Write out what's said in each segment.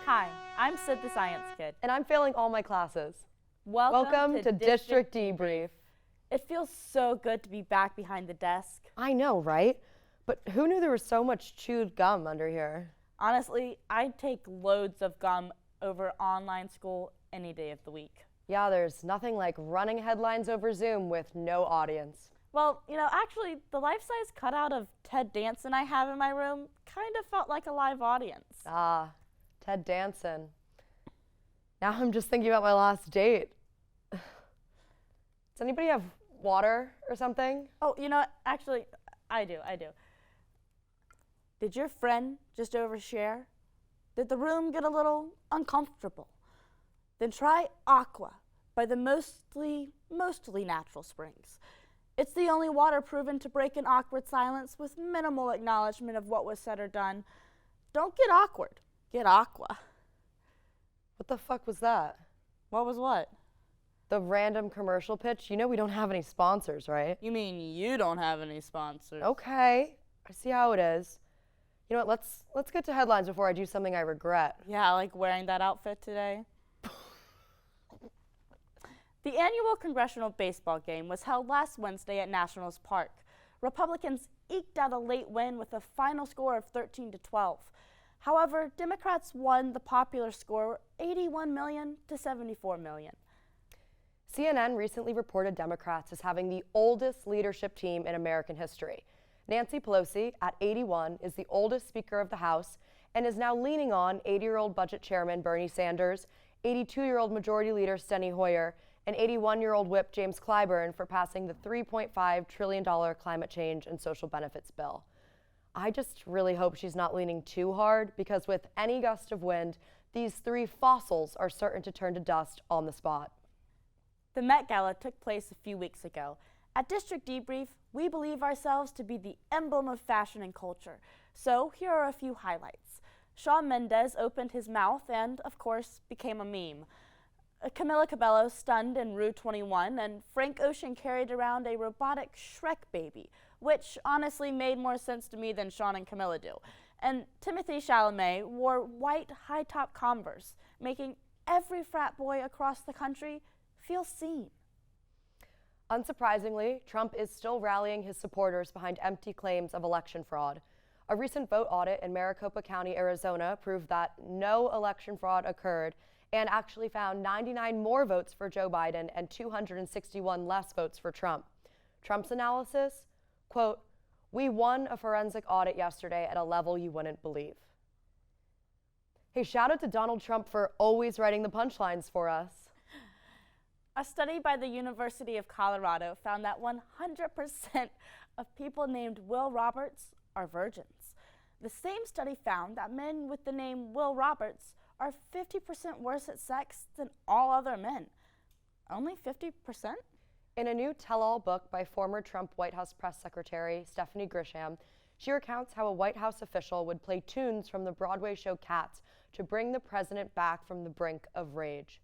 Hi, I'm Sid the Science Kid. And I'm failing all my classes. Welcome to District Debrief. It feels so good to be back behind the desk. I know, right? But who knew there was so much chewed gum under here? Honestly, I'd take loads of gum over online school any day of the week. Yeah, there's nothing like running headlines over Zoom with no audience. Well, actually, the life-size cutout of Ted Danson I have in my room kind of felt like a live audience. Ah, Ted Danson. Now I'm just thinking about my last date. Does anybody have water or something? Oh, actually, I do. Did your friend just overshare? Did the room get a little uncomfortable? Then try Aqua by the mostly natural springs. It's the only water proven to break an awkward silence with minimal acknowledgement of what was said or done. Don't get awkward, get Aqua. What the fuck was that? What was what? The random commercial pitch? You know we don't have any sponsors, right? You mean you don't have any sponsors? Okay, I see how it is. You know what, let's get to headlines before I do something I regret. Yeah, like wearing that outfit today. The annual Congressional baseball game was held last Wednesday at Nationals Park. Republicans eked out a late win with a final score of 13-12. However, Democrats won the popular score 81 million to 74 million. CNN recently reported Democrats as having the oldest leadership team in American history. Nancy Pelosi, at 81, is the oldest Speaker of the House and is now leaning on 80-year-old Budget Chairman Bernie Sanders, 82-year-old Majority Leader Steny Hoyer, and 81-year-old Whip James Clyburn for passing the $3.5 trillion climate change and social benefits bill. I just really hope she's not leaning too hard, because with any gust of wind, these three fossils are certain to turn to dust on the spot. The Met Gala took place a few weeks ago. At District Debrief, we believe ourselves to be the emblem of fashion and culture. So here are a few highlights. Shawn Mendes opened his mouth and, of course, became a meme. Camila Cabello stunned in Rue 21, and Frank Ocean carried around a robotic Shrek baby, which honestly made more sense to me than Shawn and Camila do. And Timothée Chalamet wore white high-top Converse, making every frat boy across the country feel seen. Unsurprisingly, Trump is still rallying his supporters behind empty claims of election fraud. A recent vote audit in Maricopa County, Arizona, proved that no election fraud occurred and actually found 99 more votes for Joe Biden and 261 less votes for Trump. Trump's analysis, quote, "We won a forensic audit yesterday at a level you wouldn't believe." Hey, shout out to Donald Trump for always writing the punchlines for us. A study by the University of Colorado found that 100% of people named Will Roberts are virgins. The same study found that men with the name Will Roberts are 50% worse at sex than all other men. Only 50%? In a new tell-all book by former Trump White House press secretary Stephanie Grisham, she recounts how a White House official would play tunes from the Broadway show Cats to bring the president back from the brink of rage.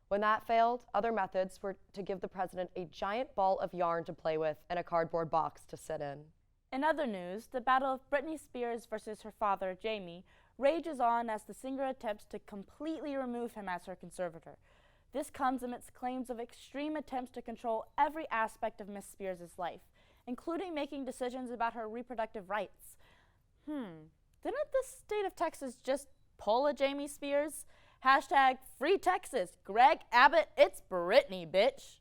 When that failed, other methods were to give the president a giant ball of yarn to play with and a cardboard box to sit in. In other news, the battle of Britney Spears versus her father, Jamie, rages on as the singer attempts to completely remove him as her conservator. This comes amidst claims of extreme attempts to control every aspect of Miss Spears' life, including making decisions about her reproductive rights. Didn't the state of Texas just pull a Jamie Spears? Hashtag Free Texas. Greg Abbott, it's Britney, bitch.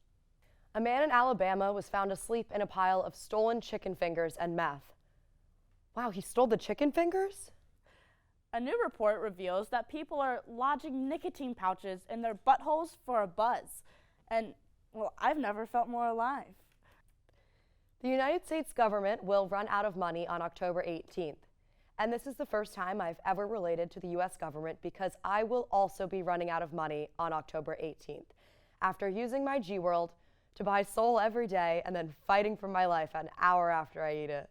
A man in Alabama was found asleep in a pile of stolen chicken fingers and meth. Wow, he stole the chicken fingers? A new report reveals that people are lodging nicotine pouches in their buttholes for a buzz. And, well, I've never felt more alive. The United States government will run out of money on October 18th. And this is the first time I've ever related to the U.S. government, because I will also be running out of money on October 18th, after using my G World to buy Soul every day and then fighting for my life an hour after I eat it.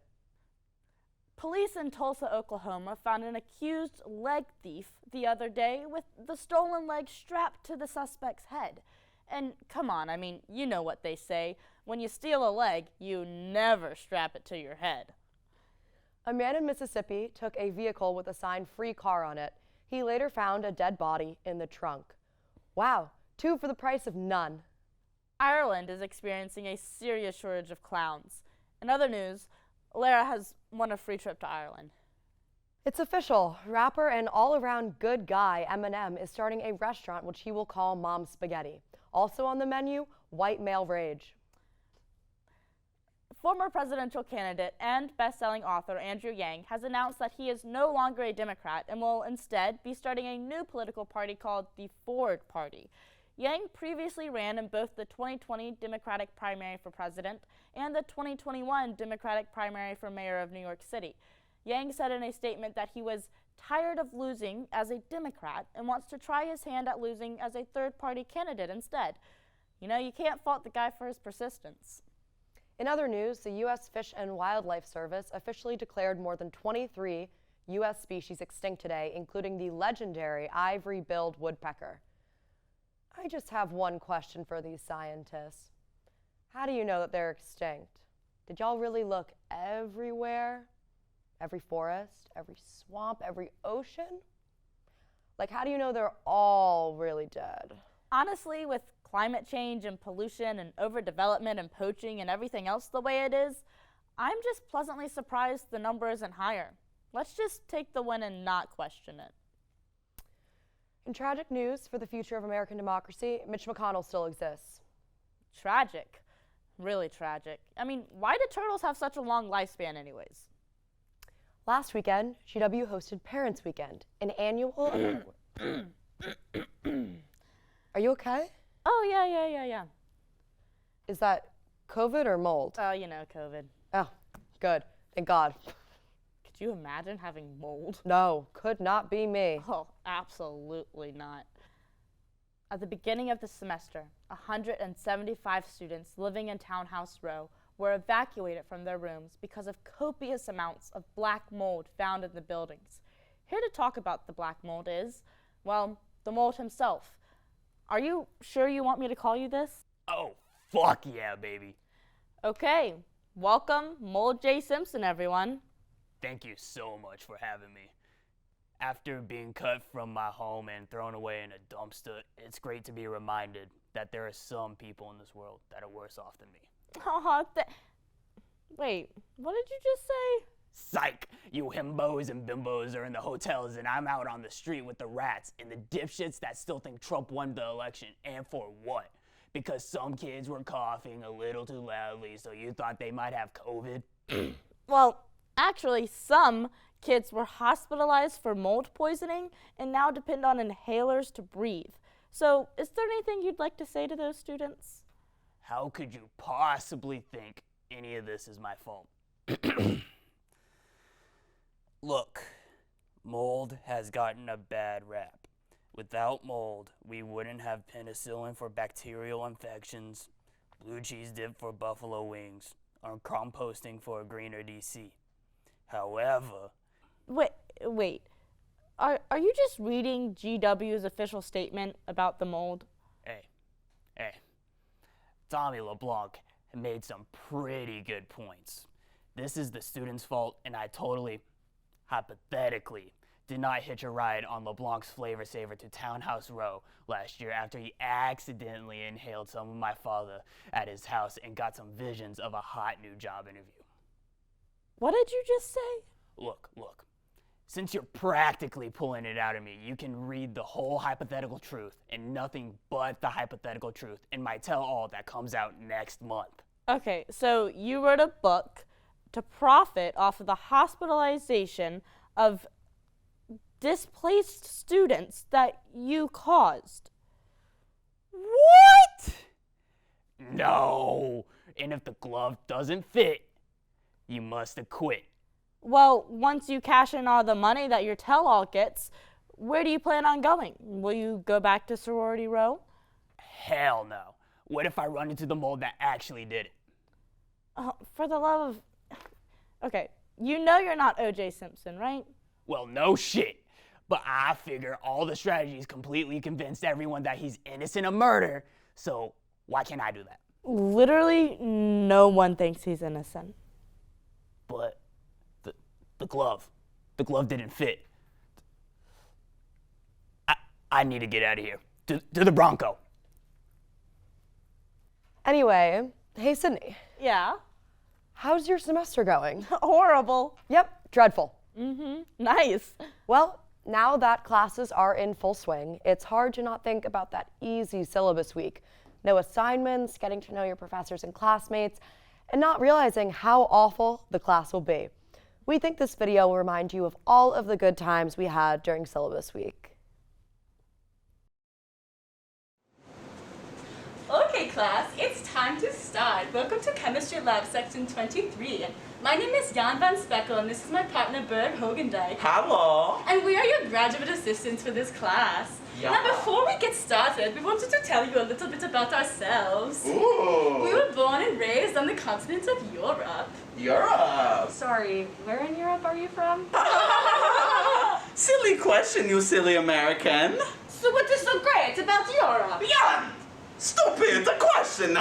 Police in Tulsa, Oklahoma found an accused leg thief the other day with the stolen leg strapped to the suspect's head. And come on, I mean, you know what they say. When you steal a leg, you never strap it to your head. A man in Mississippi took a vehicle with a sign "Free Car" on it. He later found a dead body in the trunk. Wow, 2 for the price of none. Ireland is experiencing a serious shortage of clowns. In other news, Lara has won a free trip to Ireland. It's official. Rapper and all-around good guy Eminem is starting a restaurant which he will call Mom's Spaghetti. Also on the menu, white male rage. Former presidential candidate and best-selling author Andrew Yang has announced that he is no longer a Democrat and will instead be starting a new political party called the Ford Party. Yang previously ran in both the 2020 Democratic primary for president and the 2021 Democratic primary for mayor of New York City. Yang said in a statement that he was tired of losing as a Democrat and wants to try his hand at losing as a third-party candidate instead. You know, you can't fault the guy for his persistence. In other news, the U.S. Fish and Wildlife Service officially declared more than 23 U.S. species extinct today, including the legendary ivory-billed woodpecker. I just have one question for these scientists. How do you know that they're extinct? Did y'all really look everywhere? Every forest, every swamp, every ocean? Like, how do you know they're all really dead? Honestly, with climate change and pollution and overdevelopment and poaching and everything else the way it is, I'm just pleasantly surprised the number isn't higher. Let's just take the win and not question it. In tragic news for the future of American democracy, Mitch McConnell still exists. Tragic. Really tragic. I mean, why do turtles have such a long lifespan anyways? Last weekend, GW hosted Parents Weekend, an annual... Are you okay? Oh, yeah. Is that COVID or mold? Oh, you know, COVID. Oh, good. Thank God. Could you imagine having mold? No, could not be me. Oh, absolutely not. At the beginning of the semester, 175 students living in Townhouse Row were evacuated from their rooms because of copious amounts of black mold found in the buildings. Here to talk about the black mold is, well, the mold himself. Are you sure you want me to call you this? Oh, fuck yeah, baby. Okay, welcome Mold J. Simpson, everyone. Thank you so much for having me. After being cut from my home and thrown away in a dumpster, it's great to be reminded that there are some people in this world that are worse off than me. Wait, what did you just say? Psych! You himbos and bimbos are in the hotels and I'm out on the street with the rats and the dipshits that still think Trump won the election. And for what? Because some kids were coughing a little too loudly, so you thought they might have COVID? Well, actually, some kids were hospitalized for mold poisoning and now depend on inhalers to breathe. So, is there anything you'd like to say to those students? How could you possibly think any of this is my fault? Look, mold has gotten a bad rap. Without mold, we wouldn't have penicillin for bacterial infections, blue cheese dip for buffalo wings, or composting for a greener DC. However... Wait. Are you just reading GW's official statement about the mold? Hey. Tommy LeBlanc made some pretty good points. This is the student's fault, and I totally, hypothetically, did not hitch a ride on LeBlanc's Flavor Saver to Townhouse Row last year after he accidentally inhaled some of my father at his house and got some visions of a hot new job interview. What did you just say? Look. Since you're practically pulling it out of me, you can read the whole hypothetical truth and nothing but the hypothetical truth in my tell-all that comes out next month. Okay, so you wrote a book to profit off of the hospitalization of displaced students that you caused. What? No. And if the glove doesn't fit, you must have quit. Well, once you cash in all the money that your tell-all gets, where do you plan on going? Will you go back to sorority row? Hell no. What if I run into the mold that actually did it? Oh, for the love of... Okay, you know you're not O.J. Simpson, right? Well, no shit. But I figure all the strategies completely convinced everyone that he's innocent of murder, so why can't I do that? Literally no one thinks he's innocent. But the glove didn't fit. I need to get out of here. To the Bronco. Anyway, hey Sydney, Yeah. how's your semester going? Horrible. Yep, dreadful. Nice. Well, now that classes are in full swing, it's hard to not think about that easy syllabus week. No assignments, getting to know your professors and classmates, and not realizing how awful the class will be. We think this video will remind you of all of the good times we had during syllabus week. Okay, class, it's time to start. Welcome to Chemistry Lab Section 23. My name is Jan van Spekkel, and this is my partner, Bert Hogendijk. Hello. And we are your graduate assistants for this class. Yeah. Now, before we get started, we wanted to tell you a little bit about ourselves. Ooh. We were born and raised on the continent of Europe. Europe. Sorry, where in Europe are you from? Silly question, you silly American. So what is so great about Europe? Jan! Stupid question.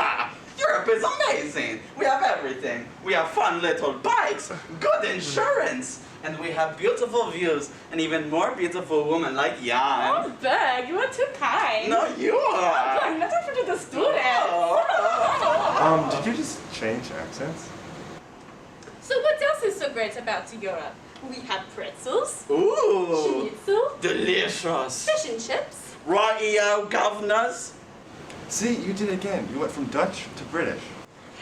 Europe is amazing. We have everything. We have fun little bikes, good insurance, and we have beautiful views, and even more beautiful women like Jan. Oh, Berg, you are too kind. No, you are. I'm not afraid of the students. Did you just change accents? So what else is so great about Europe? We have pretzels, Ooh, schnitzel, delicious. fish and chips. Right, governors. See, you did it again. You went from Dutch to British.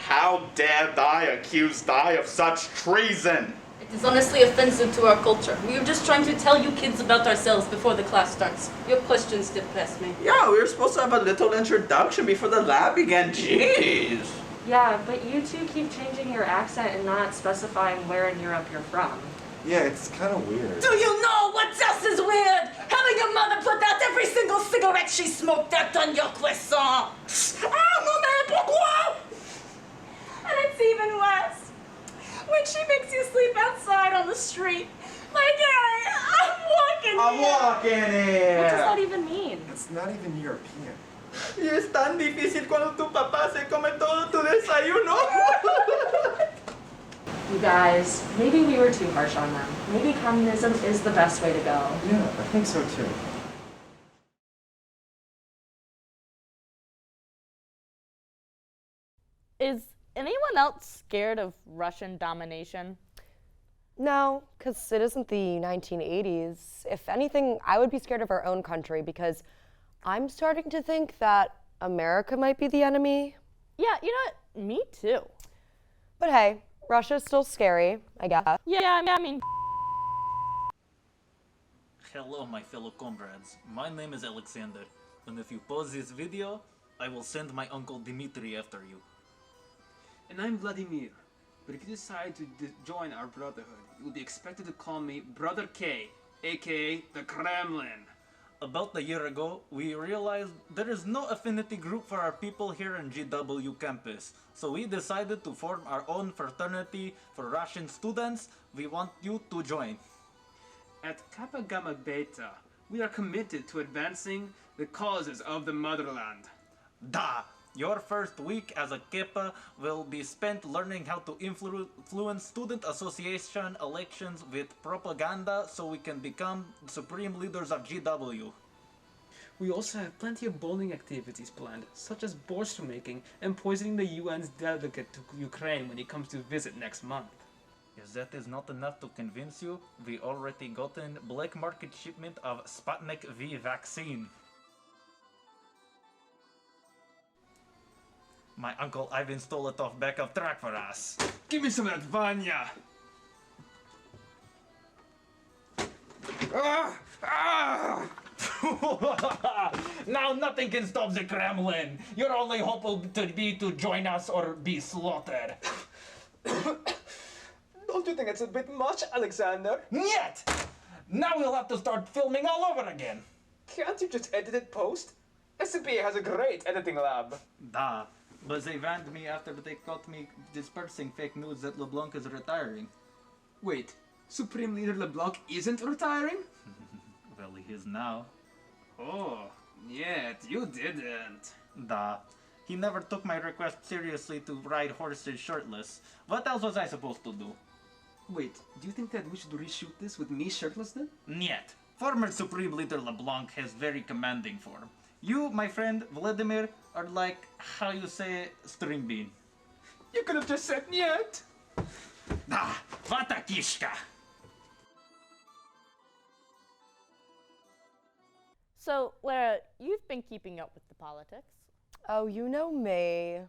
How dare thou accuse thou of such treason? It is honestly offensive to our culture. We are just trying to tell you kids about ourselves before the class starts. Your questions depress me. Yeah, we were supposed to have a little introduction before the lab began. Jeez. Yeah, but you two keep changing your accent and not specifying where in Europe you're from. Yeah, it's kind of weird. Do you know what else is weird? Having your mother put out every single cigarette she smoked out on your croissant. And it's even worse when she makes you sleep outside on the street. Like, hey, I'm walking here. What does that even mean? It's not even European. Y es tan difícil cuando tu papá se come todo tu desayuno. You guys, maybe we were too harsh on them. Maybe communism is the best way to go. Yeah, I think so too. Is anyone else scared of Russian domination? No, because it isn't the 1980s. If anything, I would be scared of our own country because I'm starting to think that America might be the enemy. Yeah, you know what? Me too. But hey, Russia's still scary, I guess. Yeah, I mean, Hello, my fellow comrades. My name is Alexander, and if you pause this video, I will send my uncle Dmitry after you. And I'm Vladimir. But if you decide to join our brotherhood, you will be expected to call me Brother K, aka the Kremlin. About a year ago, we realized there is no affinity group for our people here in GW campus, so we decided to form our own fraternity for Russian students. We want you to join. At Kappa Gamma Beta, we are committed to advancing the causes of the motherland. Da! Your first week as a Kappa will be spent learning how to influence student association elections with propaganda so we can become supreme leaders of GW. We also have plenty of bowling activities planned, such as borscht making and poisoning the UN's delegate to Ukraine when he comes to visit next month. If that is not enough to convince you, we already gotten black market shipment of Sputnik V vaccine. My uncle Ivan stole it off back of track for us. Give me some of that Vanya! Now nothing can stop the Kremlin. Your only hope will be to join us or be slaughtered. Don't you think it's a bit much, Alexander? Yet! Now we'll have to start filming all over again. Can't you just edit it post? SCP has a great editing lab. Da. But they banned me after they caught me dispersing fake news that LeBlanc is retiring. Wait, Supreme Leader LeBlanc isn't retiring? Well, he is now. Oh, yet you didn't. Da. He never took my request seriously to ride horses shirtless. What else was I supposed to do? Wait, do you think that we should reshoot this with me shirtless then? Niet. former Supreme Leader LeBlanc has very commanding form. You, my friend Vladimir, are like, how you say, string bean. You could have just said niet. Ah, vatakishka! So, Lara, you've been keeping up with the politics. Oh, you know me.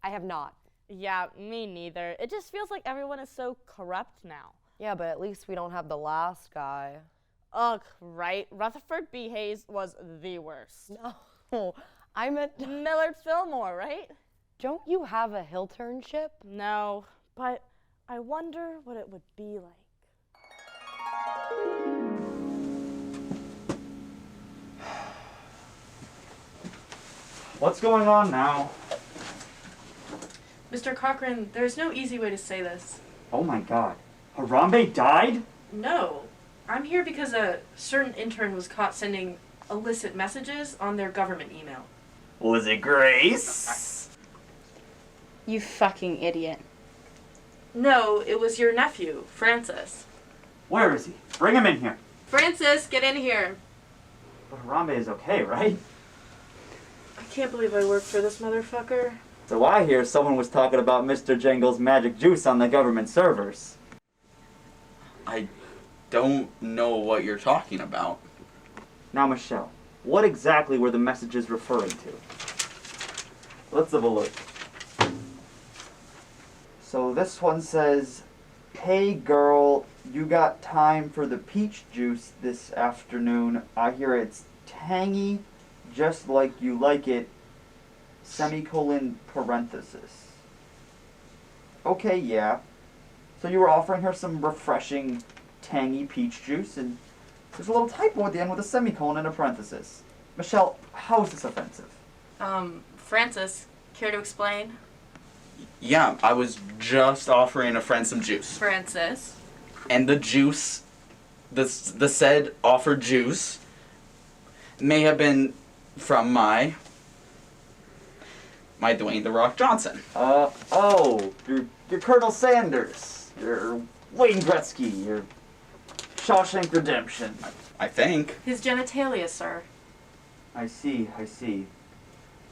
I have not. Yeah, me neither. It just feels like everyone is so corrupt now. Yeah, but at least we don't have the last guy. Ugh, right? Rutherford B. Hayes was the worst. No, I meant... Millard Fillmore, right? Don't you have a Hillturnship? No, but I wonder what it would be like. What's going on now? Mr. Cochran, there's no easy way to say this. Oh my god. Harambe died? No. I'm here because a certain intern was caught sending illicit messages on their government email. Was it Grace? You fucking idiot. No, it was your nephew, Francis. Where is he? Bring him in here. Francis, get in here. But Harambe is okay, right? I can't believe I work for this motherfucker. So I hear someone was talking about Mr. Jingle's magic juice on the government servers. I don't know what you're talking about. Now, Michelle, what exactly were the messages referring to? Let's have a look. So this one says, "Hey girl, you got time for the peach juice this afternoon? I hear it's tangy, just like you like it, semicolon parenthesis." Okay, yeah. So you were offering her some refreshing, tangy peach juice, and there's a little typo at the end with a semicolon and a parenthesis. Michelle, how is this offensive? Francis, care to explain? Yeah, I was just offering a friend some juice. Francis. And the juice, the said offered juice, may have been from my Dwayne "The Rock" Johnson. You're Colonel Sanders, you're Wayne Gretzky, you're Shawshank Redemption. I think. His genitalia, sir. I see.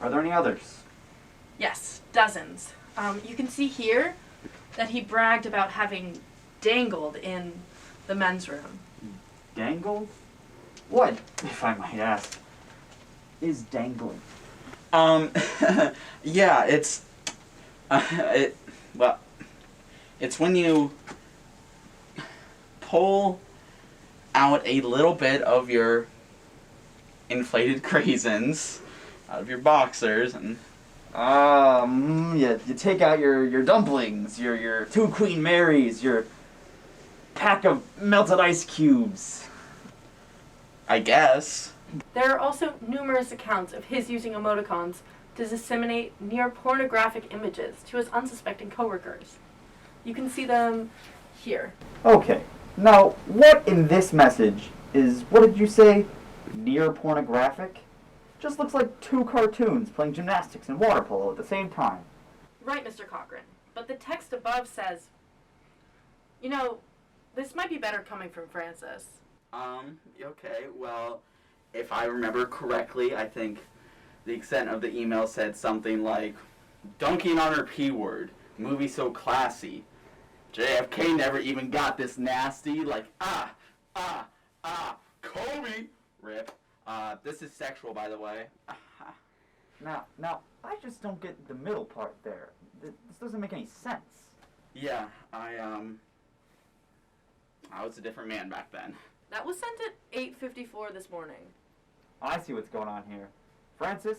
Are there any others? Yes, dozens. You can see here that he bragged about having dangled in the men's room. Dangled? What, if I might ask, is dangling? Yeah, it's when you pull out a little bit of your inflated craisins out of your boxers and you take out your dumplings, your 2 Queen Marys, your pack of melted ice cubes. I guess. There are also numerous accounts of his using emoticons to disseminate near pornographic images to his unsuspecting coworkers. You can see them here. Okay, now what in this message is, what did you say, near pornographic? Just looks like 2 cartoons playing gymnastics and water polo at the same time. Right, Mr. Cochran. But the text above says, you know, this might be better coming from Francis. Okay, well, if I remember correctly, I think the extent of the email said something like, "Dunking on her P-word, movie so classy. JFK never even got this nasty, like, Kobe, rip. This is sexual, by the way." Now, I just don't get the middle part there. This doesn't make any sense. Yeah, I was a different man back then. That was sent at 8:54 this morning. I see what's going on here. Francis,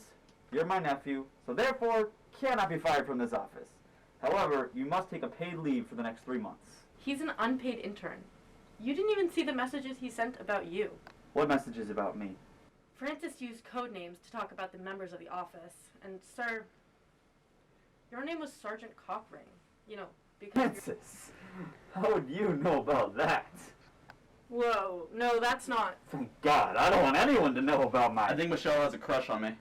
you're my nephew, so therefore cannot be fired from this office. However, you must take a paid leave for the next 3 months. He's an unpaid intern. You didn't even see the messages he sent about you. What messages about me? Francis used code names to talk about the members of the office. And, sir, your name was Sergeant Cockring. You know, because Francis, how would you know about that? Whoa, no, that's not. Thank God, I don't want anyone to know about I think Michelle has a crush on me.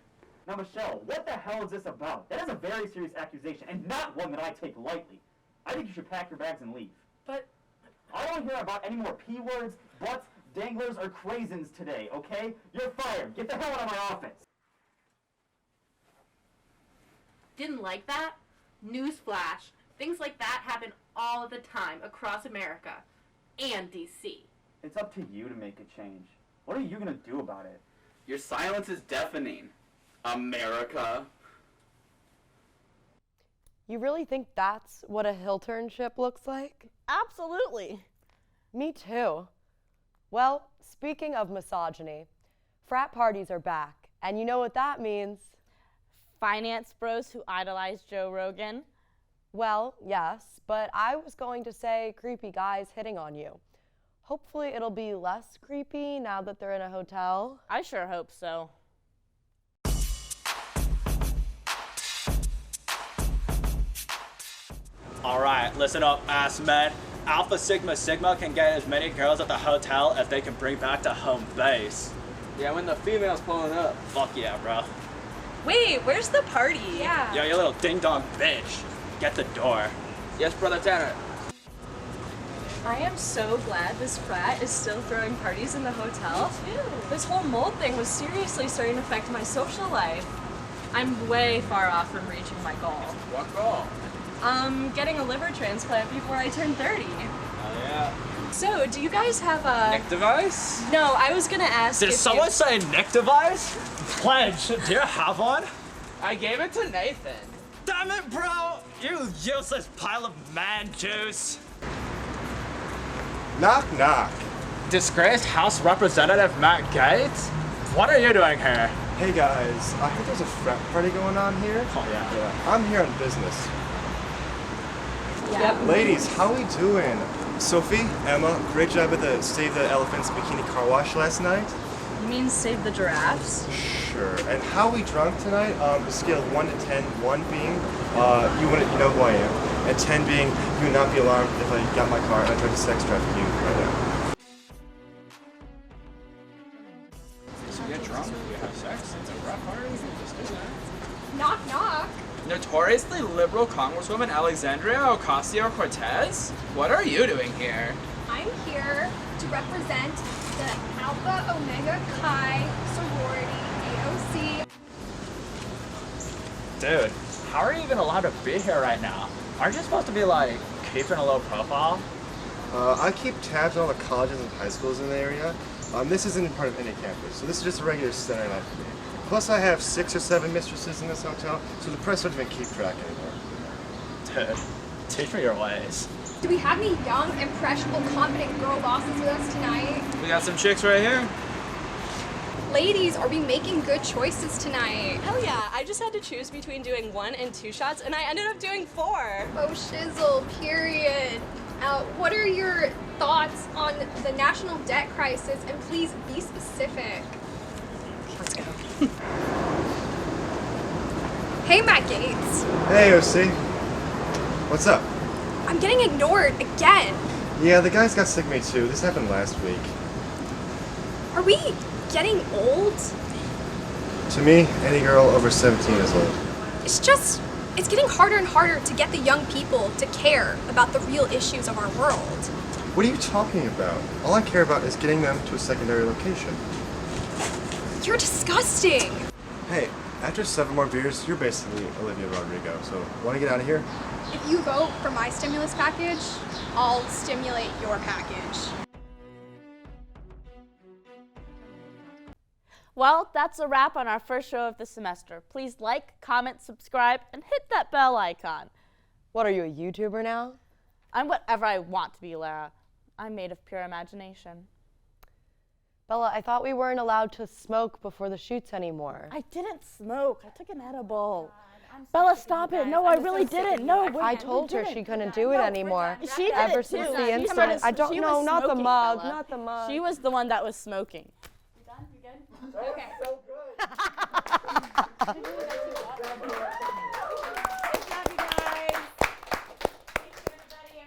Now, Michelle, what the hell is this about? That is a very serious accusation, and not one that I take lightly. I think you should pack your bags and leave. But I don't want to hear about any more P words, butts, danglers or craisins today, okay? You're fired. Get the hell out of my office. Didn't like that? Newsflash. Things like that happen all the time across America and DC. It's up to you to make a change. What are you gonna do about it? Your silence is deafening, America. You really think that's what a Hilternship looks like? Absolutely. Me too. Well, speaking of misogyny, frat parties are back, and you know what that means? Finance bros who idolize Joe Rogan. Well, yes, but I was going to say creepy guys hitting on you. Hopefully it'll be less creepy now that they're in a hotel. I sure hope so. Alright, listen up, ass men. Alpha Sigma Sigma can get as many girls at the hotel as they can bring back to home base. Yeah, when the female's pulling up. Fuck yeah, bro. Wait, where's the party? Yeah. Yo, you little ding-dong bitch. Get the door. Yes, Brother Tanner. I am so glad this frat is still throwing parties in the hotel. Me too. This whole mold thing was seriously starting to affect my social life. I'm way far off from reaching my goal. What goal? Getting a liver transplant before I turn 30. Oh, yeah. So, do you guys have a... Neck device? No, I was gonna ask Did if someone you... say neck device? Pledge, do you have one? I gave it to Nathan. Damn it, bro! You useless pile of man juice! Knock, knock. Disgraced House Representative Matt Gates? What are you doing here? Hey guys, I heard there's a frat party going on here. Oh yeah. Yeah, I'm here on business. Yep. Ladies, how we doing? Sophie, Emma, great job at the Save the Elephants Bikini Car Wash last night. You mean save the giraffes? Sure. And how we drunk tonight? A scale of 1 to 10, 1 being you know who I am, and 10 being you would not be alarmed if I got my car and I tried to sex traffic you right now. So you get drunk, you have sex, it's a frat party, just do that. Knock, knock. Notoriously liberal Congresswoman Alexandria Ocasio-Cortez? What are you doing here? I'm here to represent the Alpha Omega Chi sorority, AOC. Dude, how are you even allowed to be here right now? Aren't you supposed to be like keeping a low profile? I keep tabs on all the colleges and high schools in the area. This isn't part of any campus, so this is just a regular Saturday night for me. Plus, I have 6 or 7 mistresses in this hotel, so the press doesn't even keep track anymore. Dude, teach me your ways. Do we have any young, impressionable, confident girl bosses with us tonight? We got some chicks right here. Ladies, are we making good choices tonight? Hell yeah, I just had to choose between doing 1 and 2 shots, and I ended up doing 4. Oh, shizzle, period. What are your thoughts on the national debt crisis? And please be specific. Let's go. Hey, Matt Gates. Hey, OC. What's up? I'm getting ignored again. Yeah, the guys got sick of me too. This happened last week. Are we getting old? To me, any girl over 17 is old. It's getting harder and harder to get the young people to care about the real issues of our world. What are you talking about? All I care about is getting them to a secondary location. You're disgusting. Hey, after 7 more beers, you're basically Olivia Rodrigo, so want to get out of here? If you vote for my stimulus package, I'll stimulate your package. Well, that's a wrap on our first show of the semester. Please like, comment, subscribe, and hit that bell icon. What, are you a YouTuber now? I'm whatever I want to be, Lara. I'm made of pure imagination. Bella, I thought we weren't allowed to smoke before the shoots anymore. I didn't smoke. I took an edible. Bella, stop it. No, I really didn't. No, I told her she couldn't do it anymore. She did Ever it too. since the incident. I don't know, not the mug, not the mug. She was the one that was smoking. You done? You good? Okay. So good.